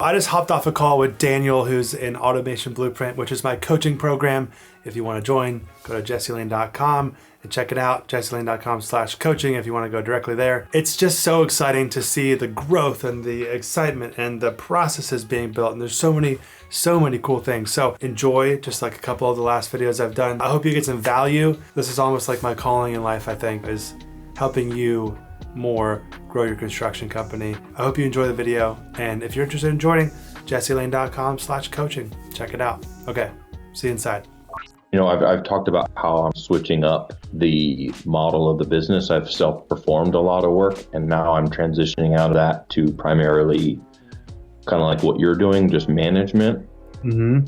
I just hopped off a call with Daniel, who's in Automation Blueprint, which is my coaching program. If you want to join, go to jesselane.com and check it out. jesselane.com/coaching if you want to go directly there. It's just so exciting to see the growth and the excitement and the processes being built. And there's so many cool things. So enjoy just like a couple of the last videos I've done. I hope you get some value. This is almost like my calling in life, I think, is helping you more grow your construction company. I hope you enjoy the video. And if you're interested in joining, jesselane.com/coaching. Check it out. Okay, see you inside. You know, I've talked about how I'm switching up the model of the business. I've self-performed a lot of work, and now I'm transitioning out of that to primarily kind of like what you're doing, just management. Mm-hmm.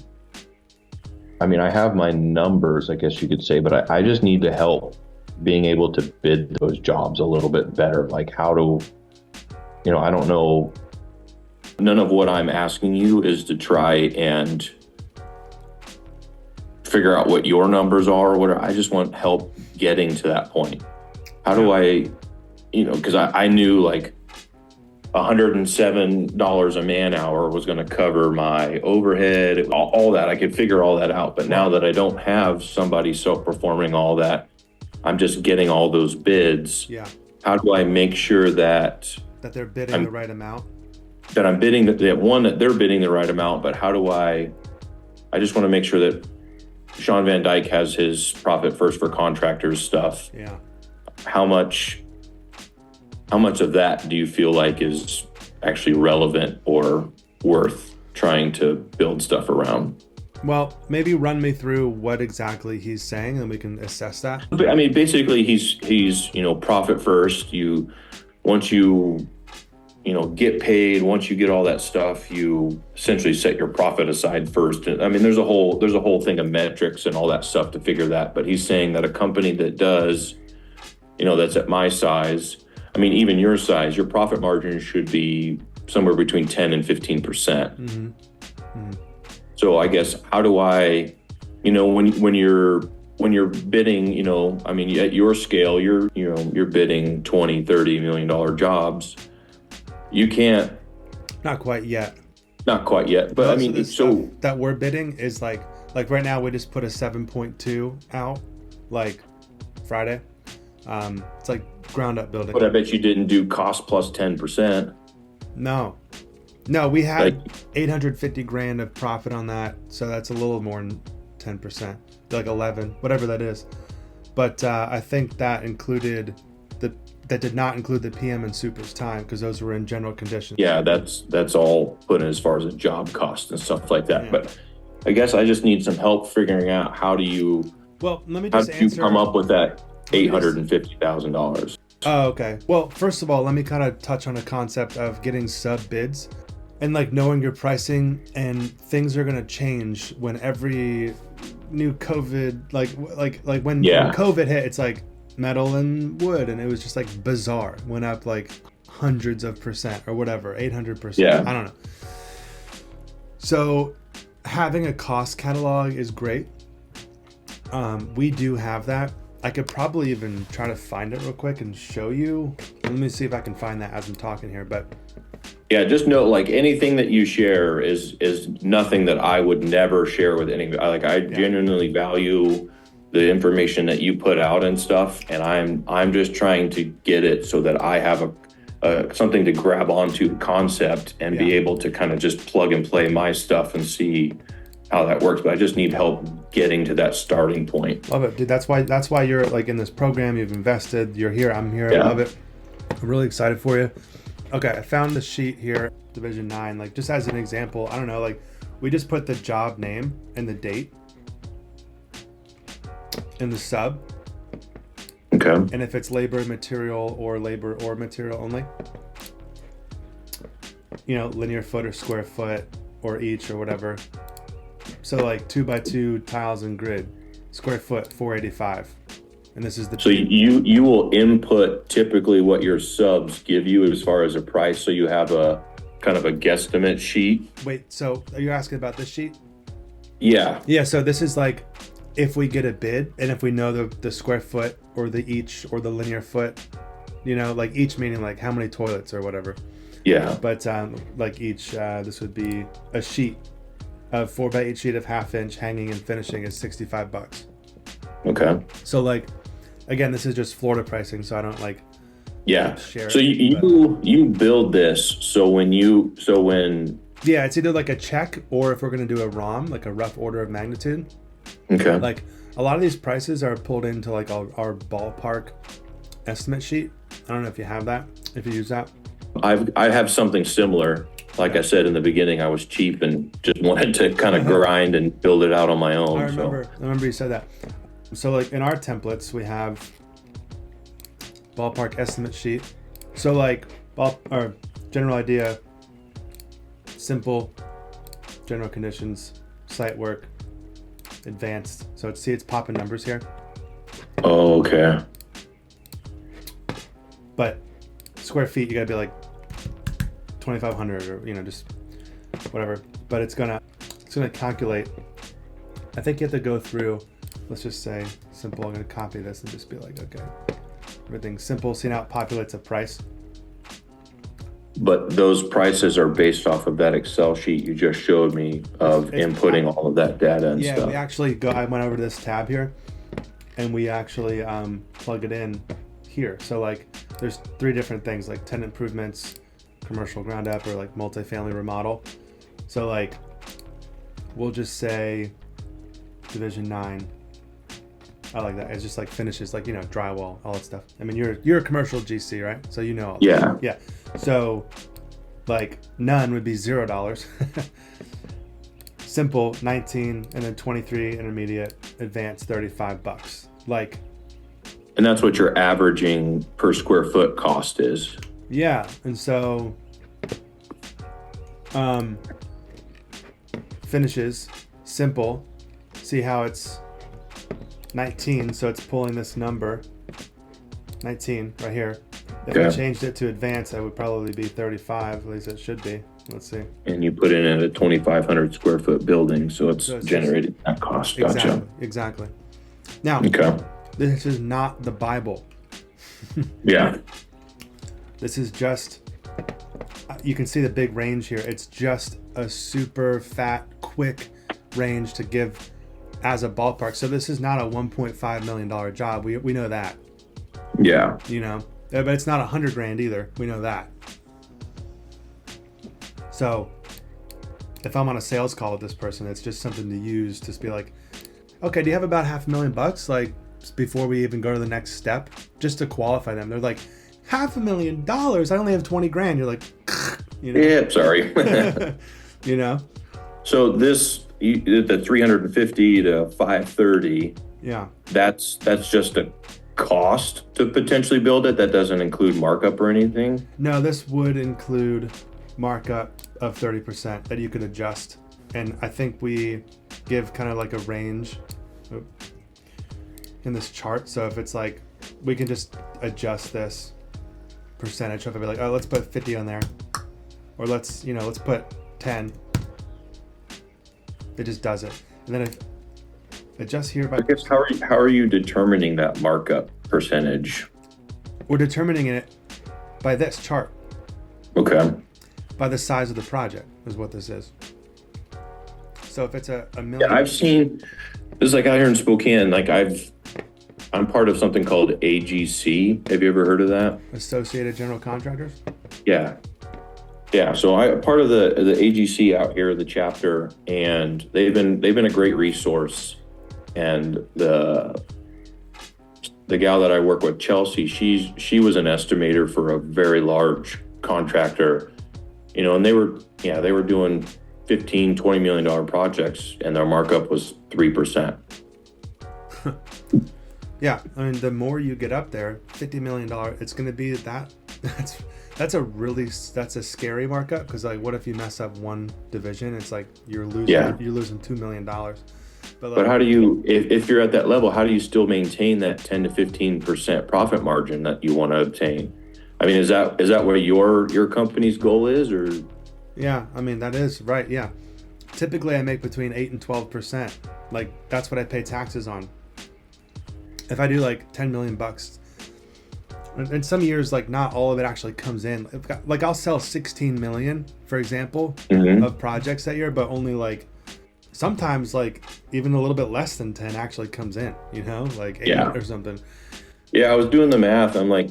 I mean, I have my numbers, I guess you could say, but I just need to help being able to bid those jobs a little bit better. Like how to, you know, I don't know. None of what I'm asking you is to try and figure out what your numbers are or whatever. I just want help getting to that point. How do I, you know, because I knew like $107 a man hour was going to cover my overhead, all that. I could figure all that out. But now that I don't have somebody self-performing all that, I'm just getting all those bids. Yeah. How do I make sure that they're bidding the right amount? That I'm bidding that they're bidding the right amount, but how do I just want to make sure that Sean Van Dyke has his profit first for contractors stuff. Yeah. How much of that do you feel like is actually relevant or worth trying to build stuff around? Well, maybe run me through what exactly he's saying and we can assess that. I mean, basically he's, you know, profit first. Once you get paid, once you get all that stuff, you essentially set your profit aside first. I mean, there's a whole thing of metrics and all that stuff to figure that. But he's saying that a company that does, you know, that's at my size, I mean, even your size, your profit margin should be somewhere between 10 and 15%. Mm-hmm. Mm-hmm. So I guess how do I, you know, when you're bidding, you know, I mean, at your scale, you're bidding $20, $30 million jobs. You can't. Not quite yet. But I mean, so that we're bidding is like right now we just put a 7.2 out, like Friday. It's like ground up building. But I bet you didn't do cost plus 10%. No, we had like $850,000 of profit on that, so that's a little more than 10%, like 11, whatever that is. But I think that did not include the PM and supers time because those were in general conditions. Yeah, that's all put in as far as a job cost and stuff like that. Yeah. But I guess I just need some help figuring out how do you come up with that $850,000. Oh, okay. Well, first of all, let me kind of touch on a concept of getting sub bids and like knowing your pricing, and things are going to change when every new COVID, like when COVID hit, it's like metal and wood, and it was just like bizarre. Went up like hundreds of percent or whatever, 800%. Yeah. I don't know. So having a cost catalog is great. We do have that. I could probably even try to find it real quick and show you. Let me see if I can find that as I'm talking here. But yeah, just know like anything that you share is nothing that I would never share with anybody. I genuinely value the information that you put out and stuff, and I'm just trying to get it so that I have a something to grab onto the concept and be able to kind of just plug and play my stuff and see how that works. But I just need help getting to that starting point. Love it, dude. That's why you're like in this program. You've invested. You're here. I'm here. Yeah. I love it. I'm really excited for you. Okay, I found the sheet here, Division 9. Like just as an example, I don't know. Like we just put the job name and the date in the sub. Okay. And if it's labor material or material only, you know, linear foot or square foot or each or whatever. So like 2x2 tiles and grid, square foot 485. And this is the. So you will input typically what your subs give you as far as a price. So you have a kind of a guesstimate sheet. Wait, so are you asking about this sheet? Yeah. Yeah. So this is like if we get a bid and if we know the square foot or the each or the linear foot, you know, like each meaning like how many toilets or whatever. Yeah. But like each, this would be a sheet, a 4x8 sheet of 1/2 inch hanging and finishing is $65. Okay. So like, again, this is just Florida pricing, so I don't like. Yeah. Share So it, you build this so when yeah, it's either like a check or if we're gonna do a ROM, like a rough order of magnitude. okay. Like a lot of these prices are pulled into like our ballpark estimate sheet. I don't know if you have that, if you use that. I have something similar. Like I said in the beginning, I was cheap and just wanted to kind of grind and build it out on my own. I remember you said that. So like in our templates, we have ballpark estimate sheet. So like or general idea, simple, general conditions, site work, advanced. So it's popping numbers here. Oh, okay. But square feet, you gotta be like 2,500 or just whatever. But it's gonna calculate. I think you have to go through. Let's just say simple. I'm gonna copy this and just be like, okay, everything's simple. See now it populates a price. But those prices are based off of that Excel sheet you just showed me of inputting all of that data and yeah, stuff. we actually I went over to this tab here, and we actually plug it in here. So like, there's 3 different things like tenant improvements, commercial ground up, or like multifamily remodel. So like, we'll just say Division 9. I like that. It's just like finishes, like drywall, all that stuff. I mean, you're a commercial GC, right? So you know all that. Yeah. Yeah. So like none would be $0. Simple 19, and then 23 intermediate, advanced $35. Like, And that's what your averaging per square foot cost is. yeah. And so finishes simple. See how it's 19, so it's pulling this number 19 right here. If I changed it to advanced, that would probably be 35. At least it should be. Let's see. And you put it in a 2,500 square foot building, so it's generated that cost. Gotcha. Exactly. Now, Okay. this is not the Bible. Yeah. This is just, you can see the big range here. It's just a super fat, quick range to give as a ballpark. So this is not a $1.5 million job. We know that. Yeah. But it's not $100,000 either. We know that. So if I'm on a sales call with this person, it's just something to use to be like, okay, do you have about $500,000? Like before we even go to the next step, just to qualify them. They're like, $500,000? I only have 20 grand. You're like, Yeah, sorry. So this, the 350 to 530. Yeah. That's just a cost to potentially build it. That doesn't include markup or anything. No, this would include markup of 30% that you could adjust. And I think we give kind of like a range in this chart. So if it's like, we can just adjust this percentage. So if I be like, oh, let's put 50 on there, or let's put 10. It just does it. And then if adjust here by, I guess how are you determining that markup percentage? we're determining it by this chart, Okay. by the size of the project is what this is. So if it's a million. Yeah, I've seen this is like out here in Spokane. Like I'm part of something called AGC. Have you ever heard of that? Associated General Contractors. Yeah. Yeah, so I'm part of the AGC out here, the chapter, and they've been a great resource. And the gal that I work with, Chelsea, she was an estimator for a very large contractor, and they were doing $15-20 million projects, and their markup was 3%. Yeah, I mean, the more you get up there, $50 million, it's going to be that. That's a scary markup, because like, what if you mess up one division? It's like you're losing $2 million. But how do you, if you're at that level, how do you still maintain that 10 to 15% profit margin that you want to obtain? I mean, is that what your company's goal is, or? Yeah, I mean, that is right. Yeah, typically I make between 8 and 12%. Like, that's what I pay taxes on. If I do like $10 million, And some years, like not all of it actually comes in. Like I'll sell 16 million, for example, of projects that year, but only like sometimes like even a little bit less than 10 actually comes in, you know, like 8 or something. Yeah, I was doing the math. I'm like,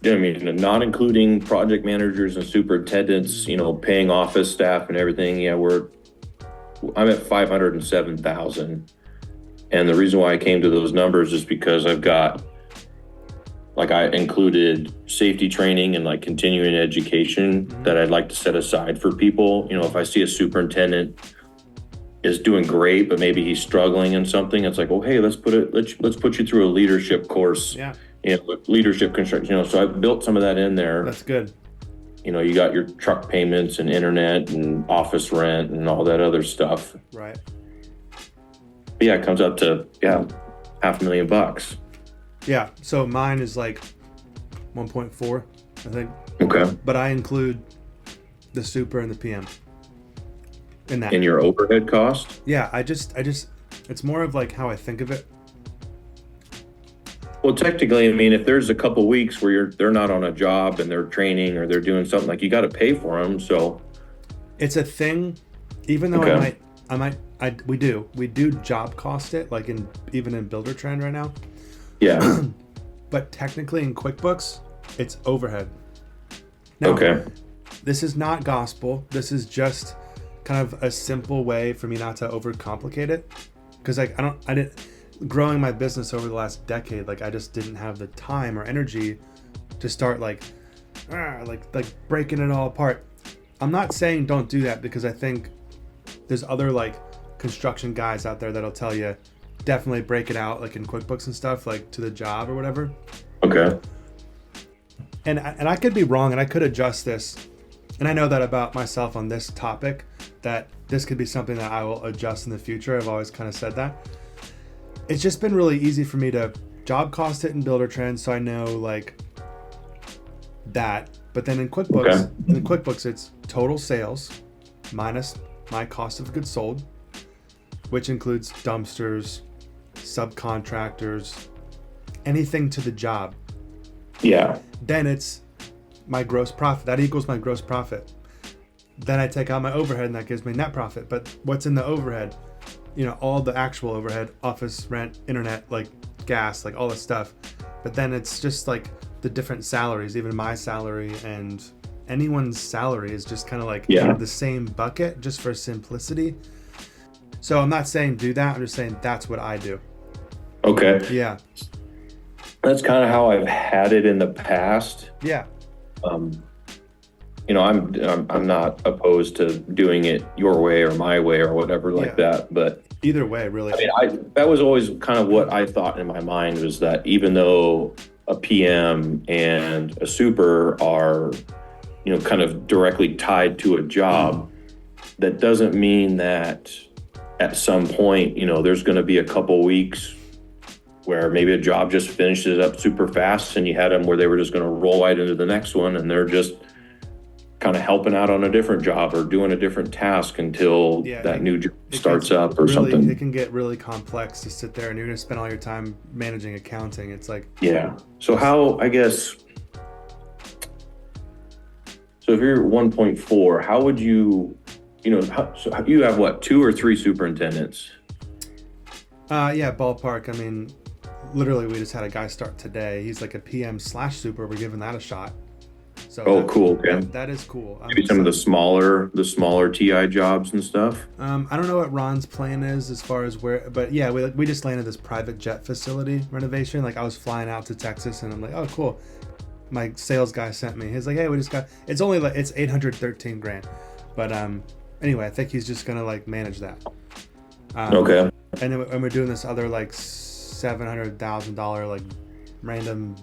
I mean, not including project managers and superintendents, you know, paying office staff and everything. Yeah, I'm at 507,000. And the reason why I came to those numbers is because I've got, like, I included safety training and like continuing education that I'd like to set aside for people. You know, if I see a superintendent is doing great, but maybe he's struggling in something, it's like, oh, hey, let's put you through a leadership course. Yeah. You know, leadership construction, you know, so I've built some of that in there. That's good. You know, you got your truck payments and internet and office rent and all that other stuff. Right. But yeah, it comes up to, $500,000. Yeah. So mine is like 1.4, I think. Okay. But I include the super and the PM in that. In your overhead cost? Yeah. I just, it's more of like how I think of it. Well, technically, I mean, if there's a couple weeks where they're not on a job and they're training or they're doing something, like you got to pay for them. So it's a thing, even though we do job cost it, like even in Buildertrend right now. Yeah. But technically in QuickBooks, it's overhead. Now, okay. This is not gospel. This is just kind of a simple way for me not to overcomplicate it. Because like I didn't growing my business over the last decade, like I just didn't have the time or energy to start like breaking it all apart. I'm not saying don't do that, because I think there's other like construction guys out there that'll tell you definitely break it out like in QuickBooks and stuff, like to the job or whatever. Okay. And I could be wrong, and I could adjust this. And I know that about myself on this topic, that this could be something that I will adjust in the future. I've always kind of said that. It's just been really easy for me to job cost it in Buildertrend, so I know like that. But then in QuickBooks, it's total sales minus my cost of goods sold, which includes dumpsters, subcontractors, anything to the job. Yeah. Then it's my gross profit. That equals my gross profit. Then I take out my overhead, and that gives me net profit. But what's in the overhead? You know, all the actual overhead, office, rent, internet, like gas, like all this stuff. But then it's just like the different salaries, even my salary and anyone's salary is just kind of like in the same bucket, just for simplicity. So I'm not saying do that. I'm just saying that's what I do. Okay. Yeah. That's kind of how I've had it in the past. Yeah. You know, I'm not opposed to doing it your way or my way or whatever like that, but either way, really. I mean, that was always kind of what I thought in my mind, was that even though a PM and a super are, you know, kind of directly tied to a job, that doesn't mean that at some point, you know, there's going to be a couple weeks where maybe a job just finishes up super fast and you had them where they were just going to roll right into the next one, and they're just kind of helping out on a different job or doing a different task until that new job starts up or something. It can get really complex to sit there and you're going to spend all your time managing accounting. It's like, so how, I guess, so if you're 1.4, how would you, you know, so you have what, 2 or 3 superintendents? Ballpark. I mean, literally we just had a guy start today. He's like a PM/super. We're giving that a shot. So cool. Okay. That is cool. Maybe some of the smaller TI jobs and stuff. I don't know what Ron's plan is as far as where, but yeah, we just landed this private jet facility renovation. Like I was flying out to Texas and I'm like, oh, cool. My sales guy sent me. He's like, hey, it's only like, it's $813,000. But anyway, I think he's just gonna like manage that. Okay. And we're doing this other like $700,000 like random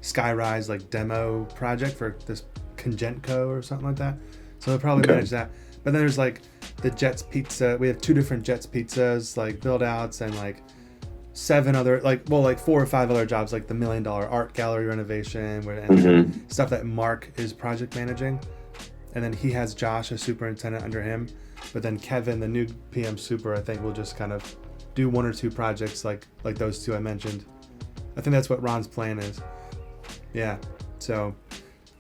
Skyrise like demo project for this Congentco or something like that. So they'll probably manage that. But then there's like the Jets Pizza. We have 2 different Jets Pizzas like build outs, and like 7 other like 4 or 5 other jobs, like the $1 million art gallery renovation and stuff that Mark is project managing. And then he has Josh, a superintendent, under him. But then Kevin, the new PM super, I think will just kind of do 1 or 2 projects like those 2 I mentioned. I think that's what Ron's plan is. Yeah. So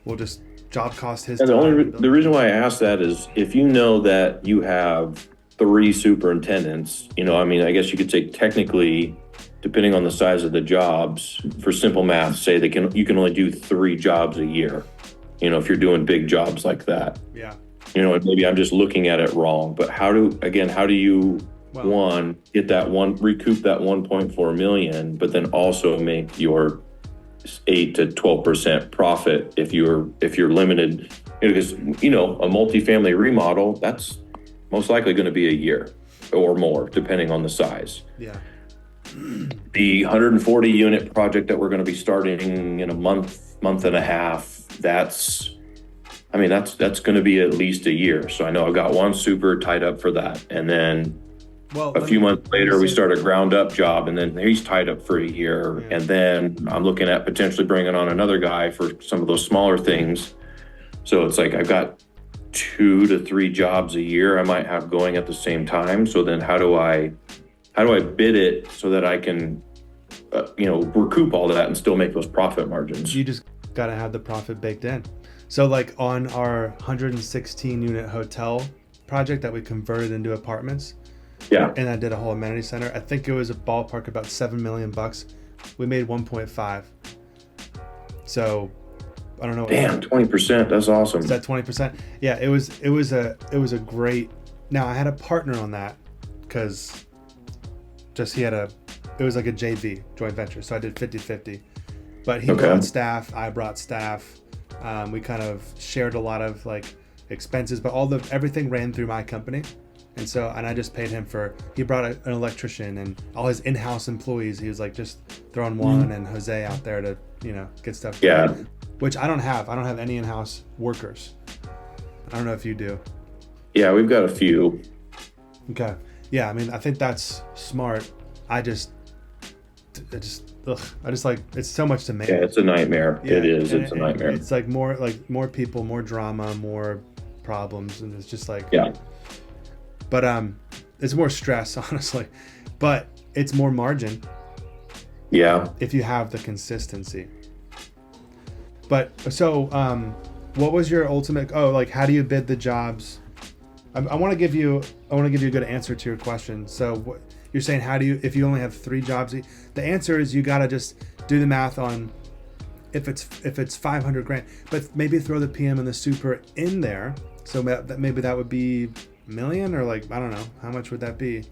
we'll just job cost his And time. the reason why I ask that is if you know that you have 3 superintendents, I mean, I guess you could say technically, depending on the size of the jobs, for simple math, say you can only do 3 jobs a year. If you're doing big jobs like that. Yeah. And maybe I'm just looking at it wrong, but how do you recoup that 1.4 million, but then also make your 8 to 12% profit if you're limited, because a multifamily remodel, that's most likely going to be a year or more depending on the size. Yeah. The 140 unit project that we're going to be starting in a month and a half, that's going to be at least a year. So I know I've got one super tied up for that, and then a few months later, we start a ground up job, and then he's tied up for a year. Yeah. And then I'm looking at potentially bringing on another guy for some of those smaller things. So it's like I've got 2 to 3 jobs a year I might have going at the same time. So then how do I bid it so that I can, recoup all of that and still make those profit margins? You just got to have the profit baked in. So like on our 116 unit hotel project that we converted into apartments, yeah, and I did a whole amenity center, I think it was a ballpark about $7 million. We made 1.5. So I don't know. Damn, 20%. That's awesome. Is that 20%? Yeah, it was a great. Now I had a partner on that because it was like a JV, joint venture. So I did 50-50, but he brought staff, I brought staff. We kind of shared a lot of like expenses, but everything ran through my company. And I just paid him he brought an electrician and all his in-house employees. He was like just throwing Juan and Jose out there to, get stuff done. Yeah. Which I don't have. I don't have any in-house workers. I don't know if you do. Yeah, we've got a few. Okay. Yeah, I mean, I think that's smart. I just like, it's so much to manage. Yeah, it's a nightmare. Yeah, it is. It's a nightmare. It's like more people, more drama, more problems, and it's just like, yeah. But it's more stress, honestly. But it's more margin. Yeah. If you have the consistency. But so, what was your ultimate? How do you bid the jobs? I want to give you a good answer to your question. So you're saying, if you only have 3 jobs, the answer is you gotta just do the math on if it's $500,000, but maybe throw the PM and the super in there. So maybe that would be $1 million, or like, I don't know, how much would that be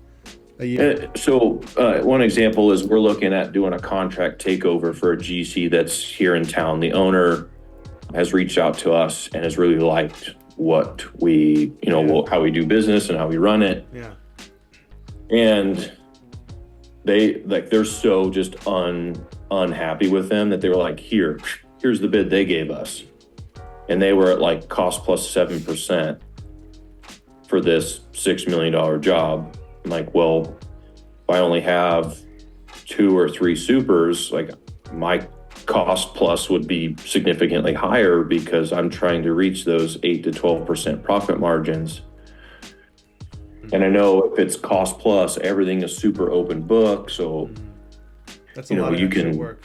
a year? One example is we're looking at doing a contract takeover for a GC that's here in town. The owner has reached out to us and has really liked what we, how we do business and how we run it. Yeah. And they're so just unhappy with them that they were like, here's the bid they gave us. And they were at like cost plus 7% for this $6 million job. I'm like, well, if I only have 2 or 3 supers, like my cost plus would be significantly higher because I'm trying to reach those 8 to 12% profit margins. And I know if it's cost plus, everything is super open book. So, that's a lot of extra work.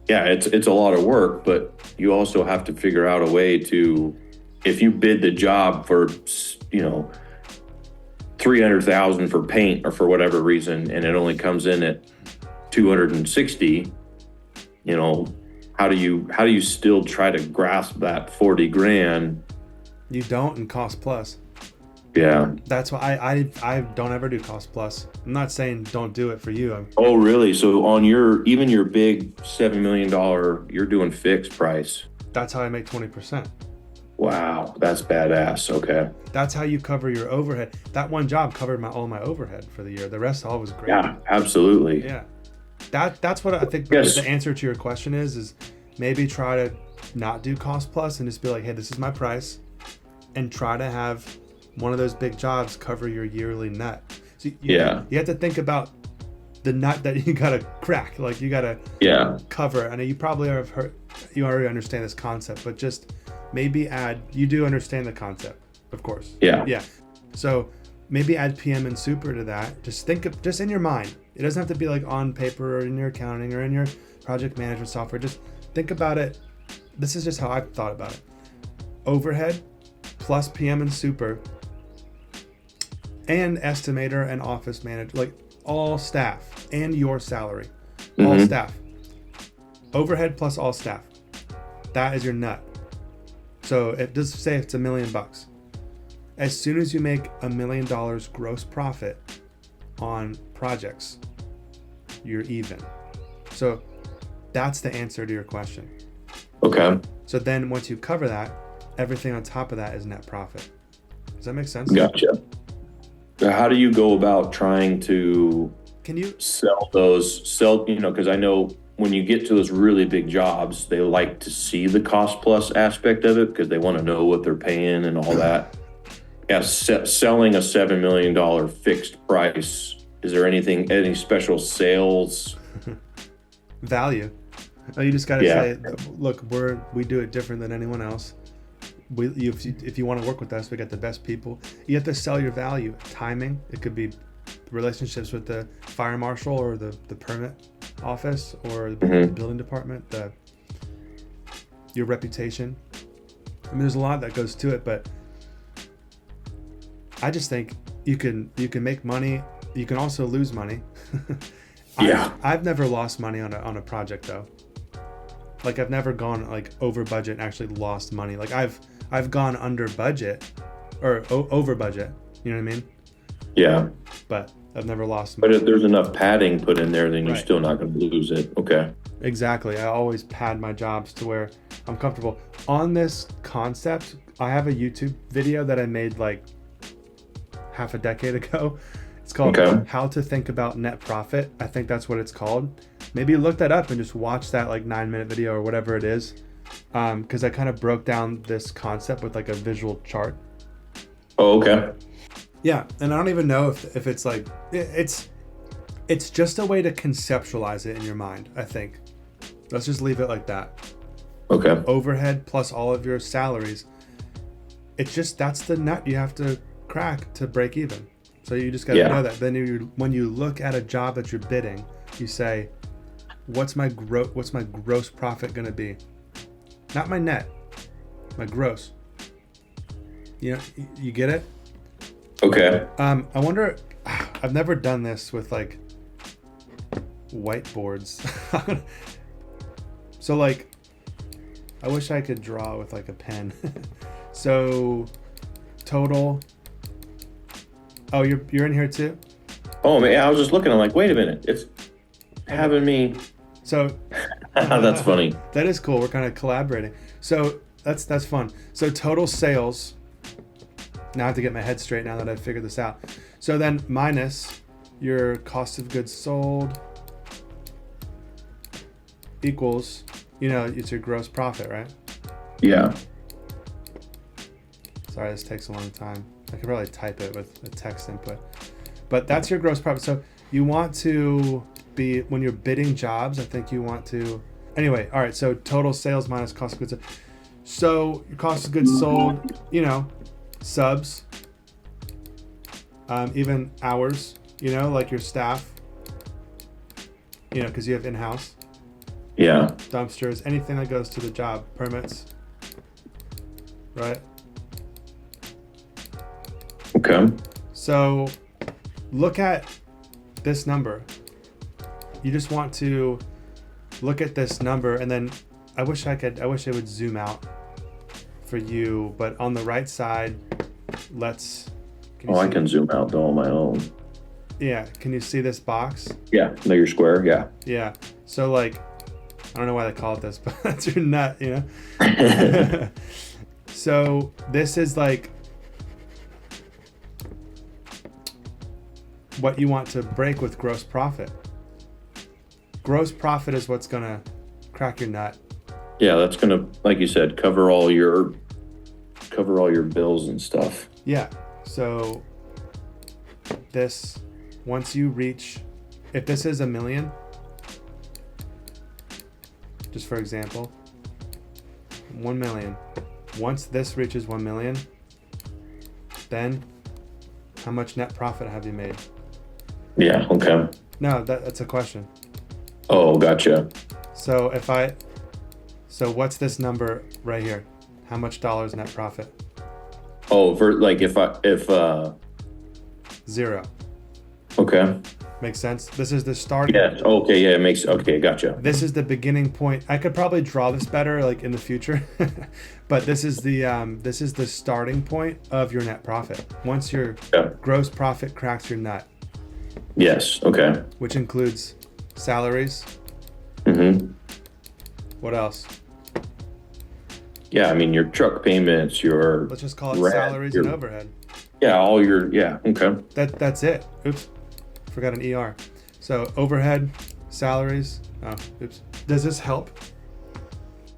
Yeah, it's a lot of work, but you also have to figure out a way to, if you bid the job for, $300,000 for paint or for whatever reason, and it only comes in at 260, how do you still try to grasp that 40 grand? You don't in cost plus. Yeah. That's why I don't ever do cost plus. I'm not saying don't do it for you. Oh, really? So on your big $7 million, you're doing fixed price. That's how I make 20%. Wow, that's badass. Okay. That's how you cover your overhead. That one job covered all my overhead for the year. The rest all was great. Yeah, absolutely. Yeah. That's what I think. Yes. The answer to your question is maybe try to not do cost plus and just be like, hey, this is my price, and try to have one of those big jobs cover your yearly nut. So you have to think about the nut that you gotta crack. Like you gotta cover. I know you probably you already understand this concept, but just maybe you do understand the concept, of course. Yeah. So maybe add PM and super to that. Just in your mind. It doesn't have to be like on paper or in your accounting or in your project management software. Just think about it. This is just how I've thought about it. Overhead plus PM and super and estimator and office manager, like all staff and your salary, all staff. Overhead plus all staff. That is your nut. So it does say it's $1 million. As soon as you make $1 million gross profit on projects, you're even. So that's the answer to your question. Okay. So then once you cover that, everything on top of that is net profit. Does that make sense? Gotcha. How do you go about trying to sell, because I know when you get to those really big jobs, they like to see the cost plus aspect of it because they want to know what they're paying and all that. Yeah, selling a $7 million fixed price, is there any special sales value? Oh, you just got to say, look, we do it different than anyone else. If you want to work with us, we got the best people. You have to sell your value. Timing, it could be relationships with the fire marshal or the permit office or the building department, your reputation. I mean, there's a lot that goes to it, but I just think you can make money. You can also lose money. Yeah. I've never lost money on a project though. Like I've never gone like over budget and actually lost money. Like I've gone under budget or over budget. You know what I mean? Yeah. But I've never lost money. But if there's enough padding put in there, then you're still not going to lose it. Okay. Exactly. I always pad my jobs to where I'm comfortable. On this concept, I have a YouTube video that I made like half a decade ago. It's called How to Think About Net Profit. I think that's what it's called. Maybe look that up and just watch that like 9-minute video or whatever it is. Because I kind of broke down this concept with like a visual chart. Oh, okay. Yeah, and I don't even know if it's like, it's just a way to conceptualize it in your mind, I think. Let's just leave it like that. Okay. Overhead plus all of your salaries. It's just, that's the nut you have to crack to break even. So you just got to know that. Then when you look at a job that you're bidding, you say, what's my gross profit going to be? Not my net, my gross. You get it? Okay. I wonder, I've never done this with like whiteboards. So like, I wish I could draw with like a pen. So total. Oh, you're in here too? Oh man, I was just looking. I'm like, wait a minute, it's having me. So that's funny. That is cool. We're kind of collaborating. So that's fun. So total sales. Now I have to get my head straight now that I've figured this out. So then minus your cost of goods sold equals, it's your gross profit, right? Yeah. Sorry, this takes a long time. I could probably type it with a text input. But that's your gross profit. So you want to be, when you're bidding jobs, I think you want to, anyway, all right, so total sales minus cost of goods sold. So your cost of goods sold, subs, even hours, like your staff, because you have in-house. Yeah. Dumpsters, anything that goes to the job, permits, right? Okay. So look at this number. You just want to look at this number, and then I wish it would zoom out for you, but on the right side, I can zoom out though on my own. Yeah, can you see this box? Yeah, no, you're square, yeah. Yeah, so like, I don't know why they call it this, but that's your nut, So this is like what you want to break with gross profit. Gross profit is what's gonna crack your nut. Yeah, that's gonna, like you said, cover all your bills and stuff. Yeah. So this, once you reach, if this is $1 million, just for example, 1 million. Once this reaches 1 million, then how much net profit have you made? Yeah. Okay. No, that's a question. Oh, gotcha. So if I So what's this number right here? How much dollars net profit? Oh, for like if 0. okay. Makes sense? This is the starting. Yeah. Okay. Yeah. It makes. Okay. Gotcha. This is the beginning point. I could probably draw this better, like in the future, but this is the starting point of your net profit. Once your gross profit cracks your nut. Yes. Okay. Which includes salaries. Mm-hmm. What else? Yeah. I mean, your truck payments, your. Let's just call it salaries and overhead. Yeah. All your. Yeah. Okay. That's it. Oops. Forgot an ER. So overhead, salaries. Oh, oops. Does this help?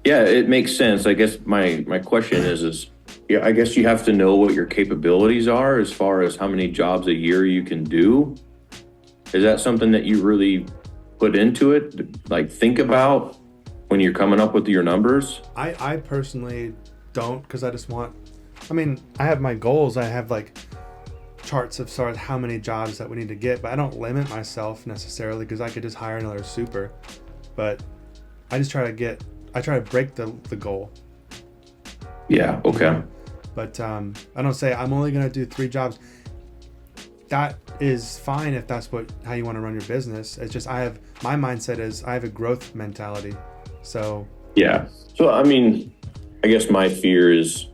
Yeah, it makes sense. I guess my question is yeah, I guess you have to know what your capabilities are as far as how many jobs a year you can do. Is that something that you really put into it? Like think about when you're coming up with your numbers? I personally don't, because I just want, I mean, I have my goals. I have like charts of sort of how many jobs that we need to get, but I don't limit myself necessarily, because I could just hire another super. But I just try to break the goal. Yeah. Okay. But I don't say I'm only gonna do 3 jobs. That is fine if that's how you want to run your business. It's just my mindset is I have a growth mentality. So yeah. So I mean, I guess my fear is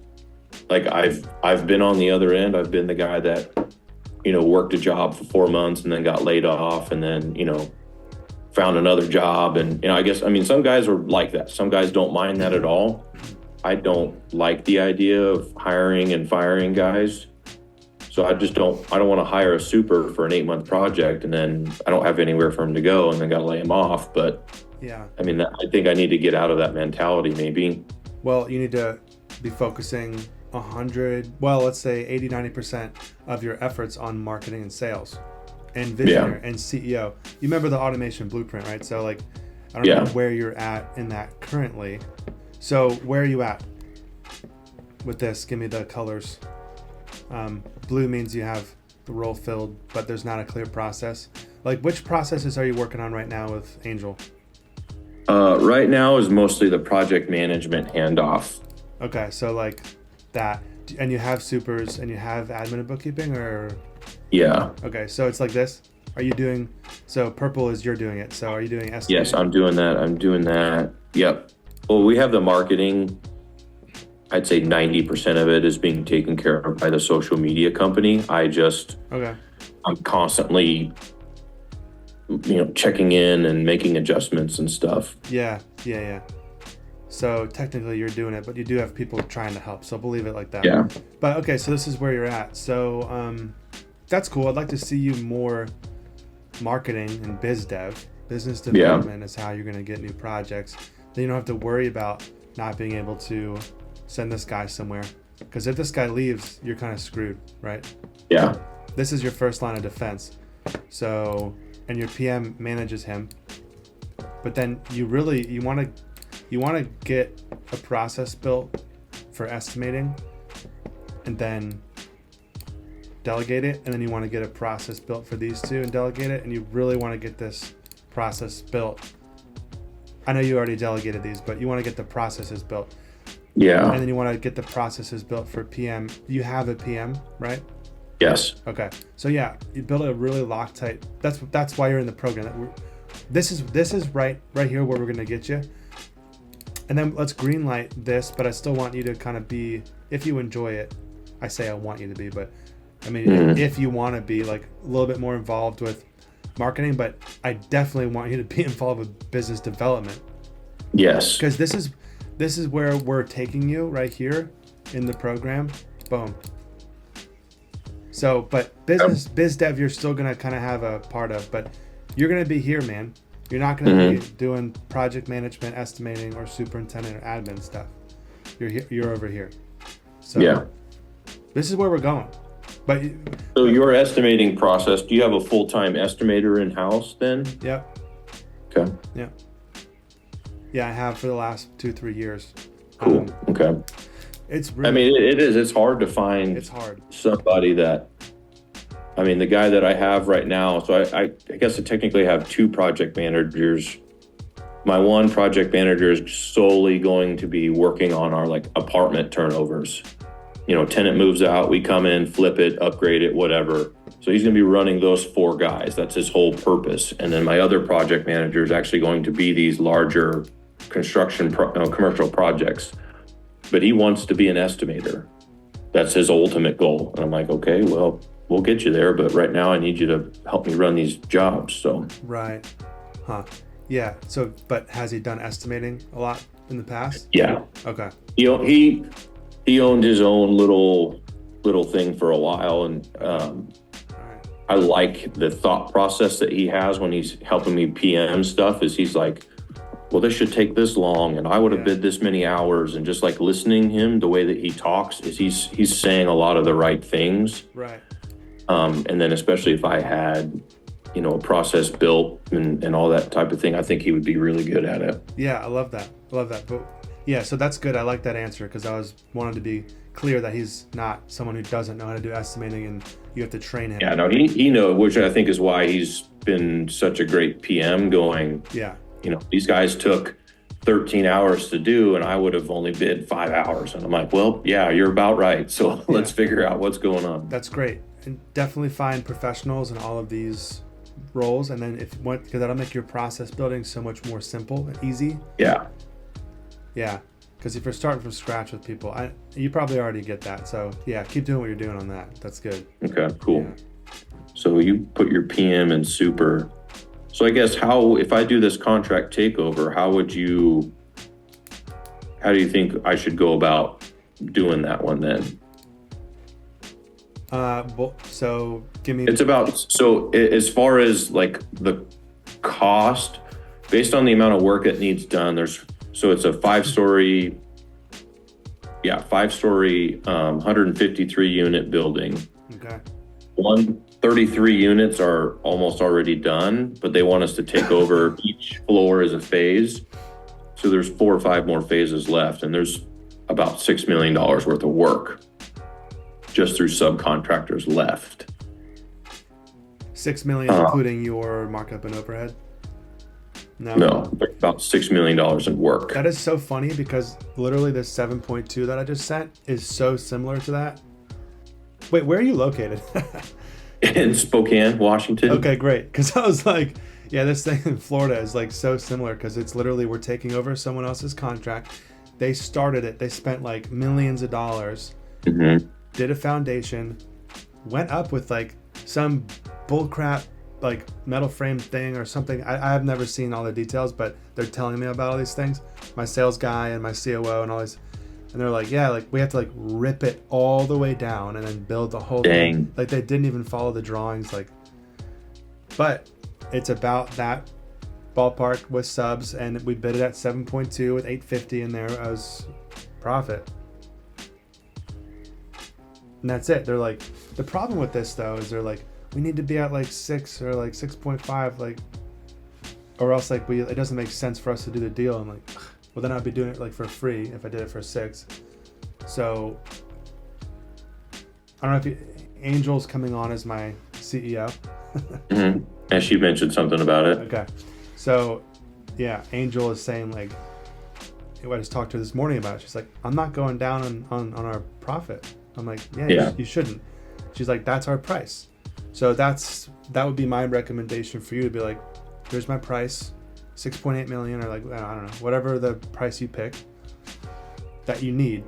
like I've been on the other end. I've been the guy that worked a job for 4 months and then got laid off and then found another job. And I guess some guys are like that. Some guys don't mind that at all. I don't like the idea of hiring and firing guys. So I don't want to hire a super for an 8-month project and then I don't have anywhere for him to go and then got to lay him off. But yeah, I think I need to get out of that mentality maybe. Well, you need to be focusing 80-90% of your efforts on marketing and sales and visionary and CEO. You remember the automation blueprint, right? So like, I don't know where you're at in that currently. So where are you at with this? Give me the colors. Blue means you have the role filled, but there's not a clear process. Like, which processes are you working on right now with Angel? Right now is mostly the project management handoff. Okay, so like that, and you have supers and you have admin and bookkeeping, or? Yeah. Okay, so it's like this. Are you doing, so purple is you're doing it. So are you doing estimating? Yes, I'm doing that. Yep. Well, we have the marketing. I'd say 90% of it is being taken care of by the social media company. I'm constantly, checking in and making adjustments and stuff. Yeah. So technically you're doing it, but you do have people trying to help. So believe it like that. Yeah. But okay, so this is where you're at. So that's cool. I'd like to see you more marketing and biz dev. Business development is how you're going to get new projects. Then you don't have to worry about not being able to send this guy somewhere. Because if this guy leaves, you're kind of screwed, right? Yeah. This is your first line of defense. So, and your PM manages him. But then you want to get a process built for estimating and then delegate it. And then you want to get a process built for these two and delegate it. And you really want to get this process built. I know you already delegated these, but you want to get the processes built. Yeah. And then you want to get the processes built for PM. You have a PM, right? Yes. Okay. So yeah, you build a really Loctite. That's why you're in the program. This is right here where we're gonna get you. And then let's green light this, but I still want you to kind of be, if you enjoy it. I say I want you to be, but I mean, if you want to be like a little bit more involved with marketing, but I definitely want you to be involved with business development. Yes. Because this is where we're taking you right here in the program. Boom. So, but biz dev, you're still going to kind of have a part of, but you're going to be here, man. You're not going to be doing project management, estimating, or superintendent or admin stuff. You're here, you're over here. So this is where we're going. But so your estimating process, do you have a full-time estimator in-house then? Yep. Okay. Yeah. Yeah, I have for the last 2-3 years. Cool. Okay. It's really, it's hard to find somebody that, the guy that I have right now, so I guess I technically have 2 project managers my one project manager is solely going to be working on our like apartment turnovers. Tenant moves out, we come in, flip it, upgrade it, whatever. So he's going to be running those 4 guys. That's his whole purpose. And then my other project manager is actually going to be these larger commercial projects. But he wants to be an estimator. That's his ultimate goal. And I'm like, okay, well, we'll get you there. But right now I need you to help me run these jobs. So. Right. Huh. Yeah. So, but has he done estimating a lot in the past? Yeah. Okay. He owned his own little thing for a while, and I like the thought process that he has when he's helping me PM stuff. Is he's like, well, this should take this long, and I would have bid this many hours, and just like listening to him, the way that he talks is he's saying a lot of the right things. Right. And then especially if I had, a process built and all that type of thing, I think he would be really good at it. Yeah, I love that. But yeah, so that's good. I like that answer because I wanted to be clear that he's not someone who doesn't know how to do estimating and you have to train him. Yeah, no, he knows, which I think is why he's been such a great PM going. Yeah. These guys took 13 hours to do and I would have only bid 5 hours. And I'm like, well, yeah, you're about right. So let's figure out what's going on. That's great. And definitely find professionals in all of these roles. And then because that'll make your process building so much more simple and easy. Yeah. Yeah. Because if you're starting from scratch with people, you probably already get that. So yeah, keep doing what you're doing on that. That's good. Okay, cool. Yeah. So you put your PM in super. So I guess if I do this contract takeover, how do you think I should go about doing that one then? So give me. It's as far as like the cost, based on the amount of work that needs done, so it's a 5-story, 153 unit building. Okay. 133 units are almost already done, but they want us to take over each floor as a phase. So there's 4 or 5 more phases left, and there's about $6 million worth of work just through subcontractors left. $6 million, including your markup and overhead? No, about $6 million in work. That is so funny because literally this 7.2 that I just sent is so similar to that. Wait, where are you located? In Spokane, Washington. Okay, great. Because I was like, yeah, this thing in Florida is like so similar because it's literally we're taking over someone else's contract. They started it. They spent like millions of dollars, did a foundation, went up with like some bullcrap like metal frame thing or something. I have never seen all the details, but they're telling me about all these things. My sales guy and my COO and all these, and they're like, yeah, like we have to like rip it all the way down and then build the whole thing. Like they didn't even follow the drawings. But it's about that ballpark with subs, and we bid it at 7.2 with 850 in there as profit. And that's it. They're like, the problem with this though is they're like, we need to be at like 6 or like 6.5, like, or else like it doesn't make sense for us to do the deal. I'm like, well then I'd be doing it like for free if I did it for 6. So I don't know if Angel's coming on as my CEO. And she mentioned something about it. Okay. So yeah, Angel is saying like, I just talked to her this morning about it. She's like, I'm not going down on our profit. I'm like, yeah. You shouldn't. She's like, that's our price. So that would be my recommendation for you to be like, here's my price, 6.8 million, or like, I don't know, whatever the price you pick that you need.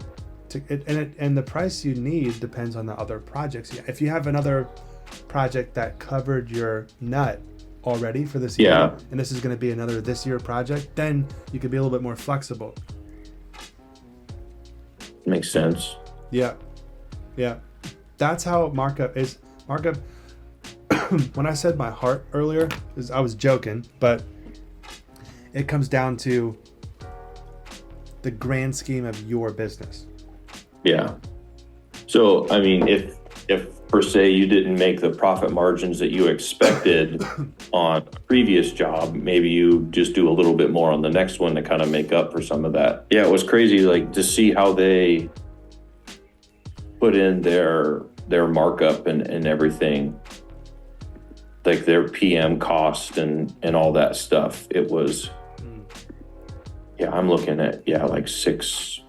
And the price you need depends on the other projects. If you have another project that covered your nut already for this year, and this is going to be another this year project, then you could be a little bit more flexible. Makes sense. Yeah. That's how markup is. Markup, when I said my heart earlier, I was joking, but it comes down to the grand scheme of your business. Yeah. So, I mean, if per se you didn't make the profit margins that you expected on a previous job, maybe you just do a little bit more on the next one to kind of make up for some of that. Yeah, it was crazy, like to see how they put in their markup and everything, like their PM cost and all that stuff. It was Yeah, I'm looking at like 6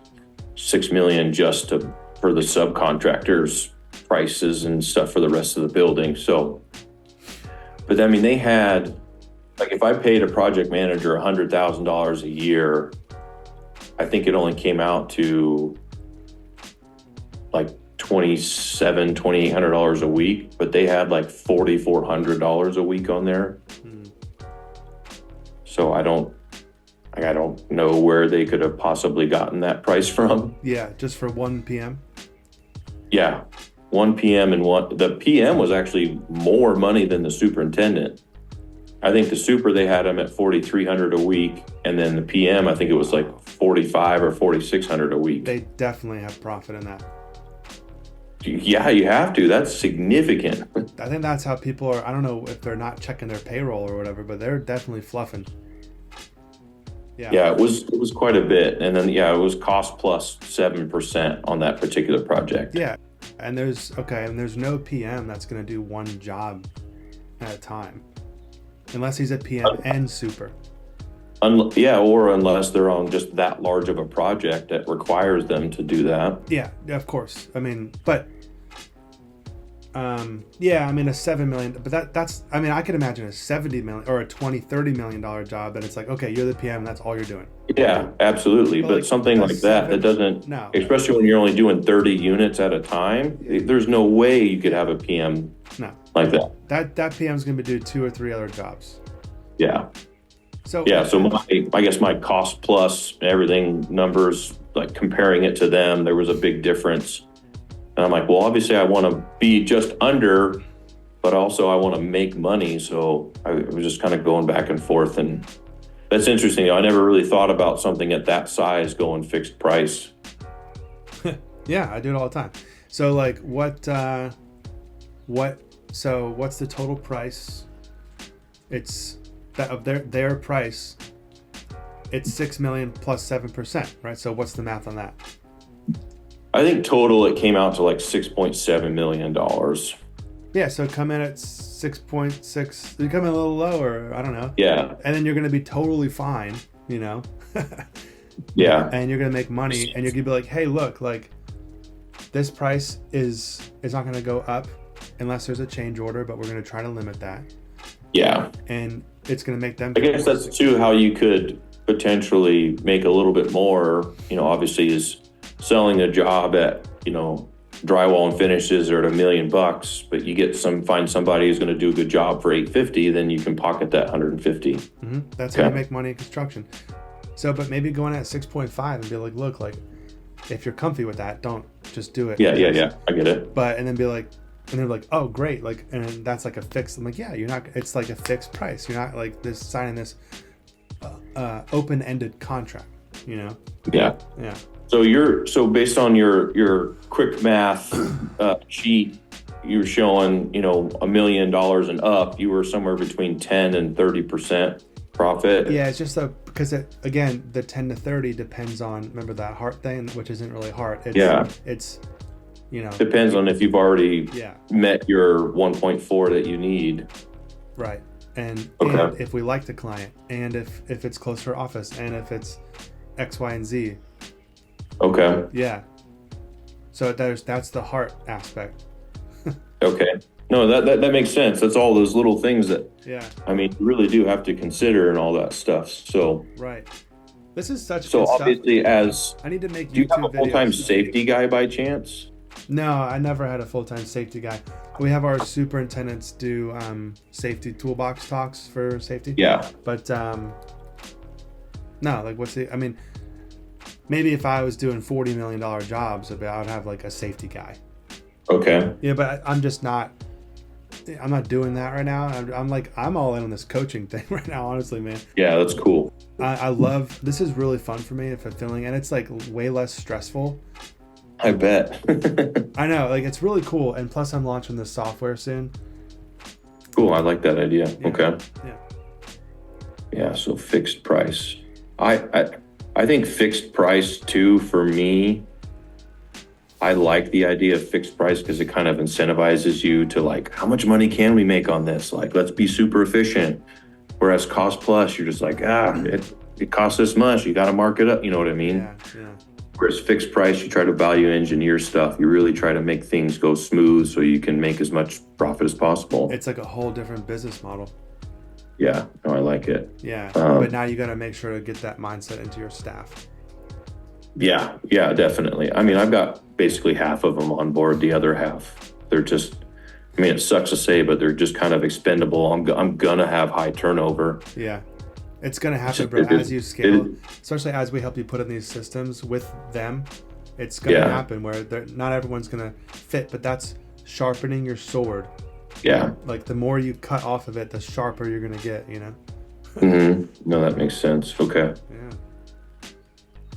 million just for the subcontractors prices and stuff for the rest of the building. So, but I mean, they had, like, if I paid a project manager $100,000 a year, I think it only came out to like $2,800 a week, but they had like $4,400 a week on there. So I don't know where they could have possibly gotten that price from. Yeah, just for 1 p.m. Yeah, 1 p.m. and the PM was actually more money than the superintendent. I think the super, they had him at $4,300 a week, and then the PM, I think it was like $4,500 or $4,600 a week. They definitely have profit in that. Yeah, you have to. That's significant. I think that's how people are. I don't know if they're not checking their payroll or whatever, but they're definitely fluffing. Yeah, it was quite a bit, and then it was cost plus 7% on that particular project. Yeah, and there's no PM that's going to do one job at a time. Unless he's a PM and super. Or unless they're on just that large of a project that requires them to do that. Yeah, of course. I mean, but a $7 million, but that's, I mean, I could imagine a $70 million or a $20-30 million job that it's like, okay, you're the PM, that's all you're doing. Yeah, absolutely. But like, something like that doesn't, especially when you're only doing 30 units at a time, there's no way you could have a PM like that. That PM's going to do 2 or 3 other jobs. Yeah. So I guess my cost plus everything numbers, like comparing it to them, there was a big difference. And I'm like, well, obviously I want to be just under, but also I want to make money. So I was just kind of going back and forth. And that's interesting. I never really thought about something at that size going fixed price. Yeah, I do it all the time. So like what's the total price? It's that of their price. It's 6 million plus 7%, right? So what's the math on that? I think total it came out to like $6.7 million. Yeah, so come in at 6.6. You come in a little lower, I don't know. Yeah. And then you're going to be totally fine, you know? Yeah. And you're going to make money, and you're going to be like, hey, look, like this price is not going to go up unless there's a change order, but we're going to try to limit that. Yeah. And it's going to make them. I guess that's too how you could potentially make a little bit more, obviously is selling a job at, drywall and finishes are at $1 million, but you find somebody who's going to do a good job for $850, then you can pocket that $150. Mm-hmm. That's how you make money in construction. So, but maybe going at 6.5 and be like, look, like if you're comfy with that, don't just do it. Yeah. I get it. But, and then be like, and they're like, oh, great. Like, and that's like a fixed, I'm like, yeah, it's like a fixed price. You're not like signing this open-ended contract, Yeah. Yeah. So based on your quick math sheet, you're showing, $1 million and up, you were somewhere between 10 and 30% profit. Yeah, it's just because again, the 10 to 30 depends on, remember that heart thing, which isn't really heart. It's depends on if you've already met your 1.4 that you need. Right. And if we like the client, and if it's close to our office, and if it's X, Y, and Z. Okay. Yeah. So that's the heart aspect. Okay. No, that makes sense. That's all those little things that you really do have to consider and all that stuff. So right. This is such so good obviously stuff. I need to make. Do you have a full-time safety guy by chance? No, I never had a full-time safety guy. We have our superintendents do safety toolbox talks for safety. Yeah. But no, like maybe if I was doing $40 million jobs, I would have like a safety guy. Okay. Yeah, but I'm not doing that right now. I'm all in on this coaching thing right now, honestly, man. Yeah, that's cool. I love, this is really fun for me and fulfilling, and it's like way less stressful. I bet. I know, like it's really cool. And plus I'm launching this software soon. Cool. I like that idea. Yeah. Okay. Yeah. Yeah. So fixed price. I think fixed price too, for me, I like the idea of fixed price because it kind of incentivizes you to like, how much money can we make on this? Like, let's be super efficient. Whereas cost plus, you're just like, it costs this much. You got to mark it up. You know what I mean? Yeah. Whereas fixed price, you try to value engineer stuff. You really try to make things go smooth so you can make as much profit as possible. It's like a whole different business model. Yeah, no, I like it. Yeah, but now you got to make sure to get that mindset into your staff. Yeah, definitely. I mean, I've got basically half of them on board. The other half, they're just, I mean, it sucks to say, but they're just kind of expendable. I'm going to have high turnover. Yeah. It's going to happen, bro. As you scale, especially as we help you put in these systems with them, it's going to happen where not everyone's going to fit, but that's sharpening your sword. Yeah. Like the more you cut off of it, the sharper you're going to get, you know? Mm-hmm. No, that makes sense. Okay. Yeah.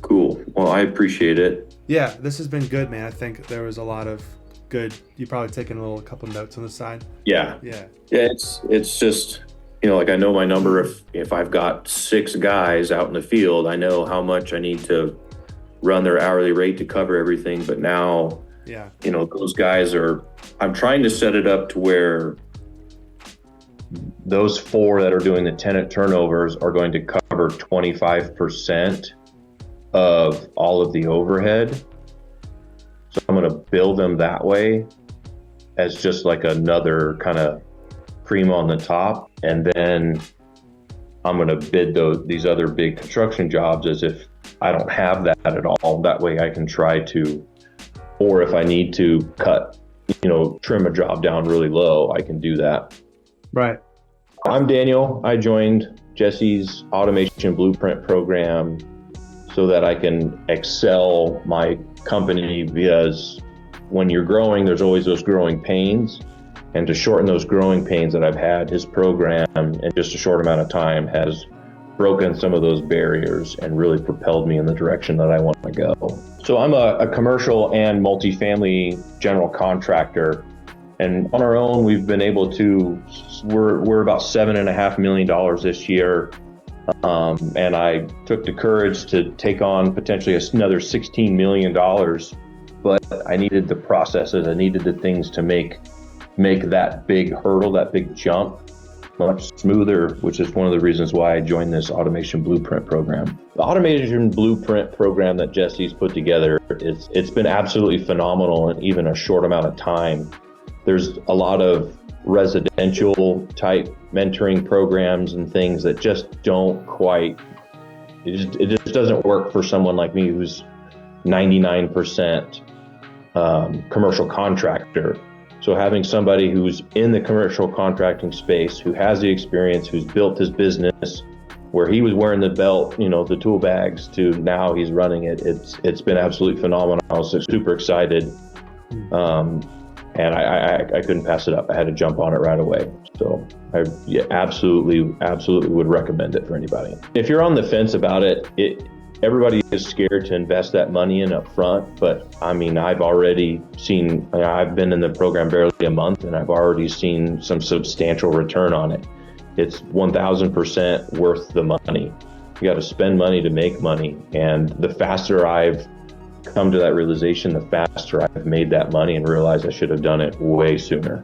Cool. Well, I appreciate it. Yeah, this has been good, man. I think there was a lot of good. You probably taken a couple notes on the side. Yeah. It's just, you know, like I know my number. If I've got 6 guys out in the field, I know how much I need to run their hourly rate to cover everything. But now, you know, those guys I'm trying to set it up to where those 4 that are doing the tenant turnovers are going to cover 25% of all of the overhead. So I'm going to bill them that way as just like another kind of cream on the top. And then I'm going to bid these other big construction jobs as if I don't have that at all. That way I can try to, or if I need to cut, you know, trim a job down really low, I can do that. Right. I'm Daniel. I joined Jesse's Automation Blueprint program so that I can excel my company, because when you're growing, there's always those growing pains. And to shorten those growing pains that I've had, his program in just a short amount of time has broken some of those barriers and really propelled me in the direction that I want to go. So I'm a commercial and multifamily general contractor. And on our own, we've been able to, we're about $7.5 million this year. And I took the courage to take on potentially another $16 million, but I needed the processes, I needed the things to make that big hurdle, that big jump much smoother, which is one of the reasons why I joined this Automation Blueprint program. The Automation Blueprint program that Jesse's put together, it's been absolutely phenomenal in even a short amount of time. There's a lot of residential type mentoring programs and things that just don't quite, it just doesn't work for someone like me who's 99% commercial contractor. So having somebody who's in the commercial contracting space, who has the experience, who's built his business, where he was wearing the belt, you know, the tool bags, to now he's running it, it's been absolutely phenomenal. I was super excited. And I couldn't pass it up. I had to jump on it right away. So I absolutely would recommend it for anybody. If you're on the fence about it, everybody is scared to invest that money in up front. But I mean, I've been in the program barely a month, and I've already seen some substantial return on it. It's 1,000% worth the money. You got to spend money to make money. And the faster I've come to that realization, the faster I've made that money and realized I should have done it way sooner.